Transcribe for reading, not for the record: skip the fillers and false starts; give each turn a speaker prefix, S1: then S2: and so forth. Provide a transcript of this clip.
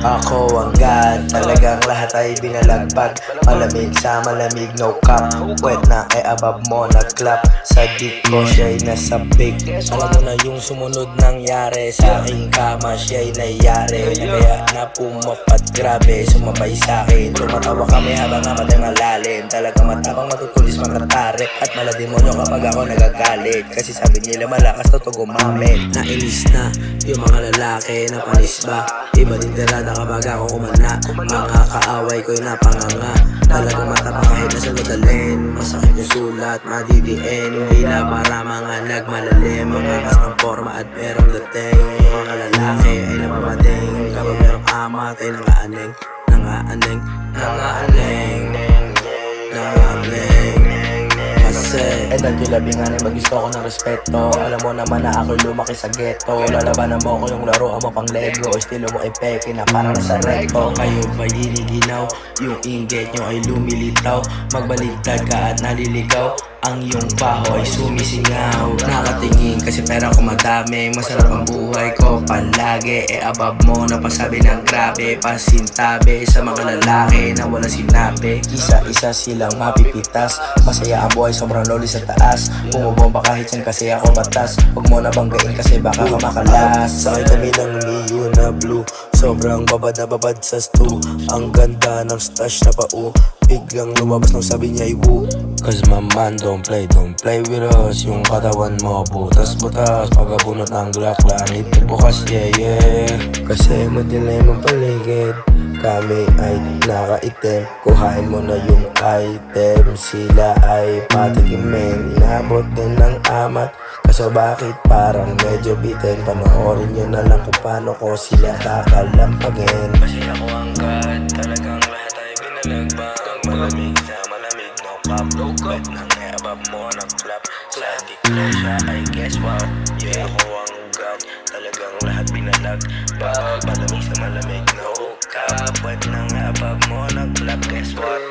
S1: Ako ang God, talagang lahat ay binalagbag. Malamig sa malamig, no cap. Wet na above mo, nag-clap. Sa dick ko, siya'y nasabik. Alam mo na yung sumunod nangyari. Sa aking kama, siya'y nayari. Kaya na pumapat, grabe, sumabay sa'kin. Tumatawa kami habang amatay malalim. Talagang matapang matutulis mga tarik. At malademonyo kapag ako nagagalit. Kasi sabi nila malakas na to gumamit. Nainis na yung mga lalaki na panis ba. Iba din tirada kapag ako kumana. Mga kaaway ko'y napanganga. Talagang matapang kahit nasa madalin. Masakit yung sulat, madidiin. Hindi na para mga nagmalalim. Mga kas ng forma at merong dating. Yung mga lalaki ay napapating. Kapag merong amat ay nangaaning. Nangaaning, nangaaning, nangaaning. Kasi nagkilabingan ay mag-gusto ko ng respeto. Alam mo naman na ako'y lumaki sa ghetto. Lalabanan mo ko yung laro mo pang Lego. Estilo mo ay peke na parang nasa recto. Kayo ba giniginaw? Yung inggit nyo ay lumilitaw. Magbaligtad ka at naliligaw. Ang iyong baho ay sumisingaw. Nakatingin kasi pera ko madami. Masarap ang buhay ko palagi. Above mo napasabi ng grabe. Pasintabi sa mga lalaki na wala sinabi. Isa-isa silang mapipitas. Masaya ang buhay sobrang loli sa taas. Bumubomba kahit yan kasi ako batas. Huwag mo na banggain kasi baka ka makalas. Sakay kami ng Mio na blue. Sobrang babad na babad sa stew. Ang ganda ng stash na pau. Biglang lumabas nang sabi niya ay woo. Cause my man don't play with us. Yung katawan mo butas-butas. Pagkabunot ng Glock langit bukas, yeah. Kasi madilim ang paligid. Kami ay nakaitim. Kuhain mo na yung item. Sila ay patikimin. Inabot din ng amat. Kaso bakit parang medyo bitin. Panoorin nyo na lang kung paano ko sila kakalampagin. Kasi ako ang God. Talagang lahat ay binalagbag. Malamig na malamig, no cap. Wet nang above mo, nag-clap. Sa dick ko siya ay guess what. Yeah, ako ang God. Talagang lahat binalag. Malamig sa malamig, no cap. Wet nang above mo, nag-clap. Guess what?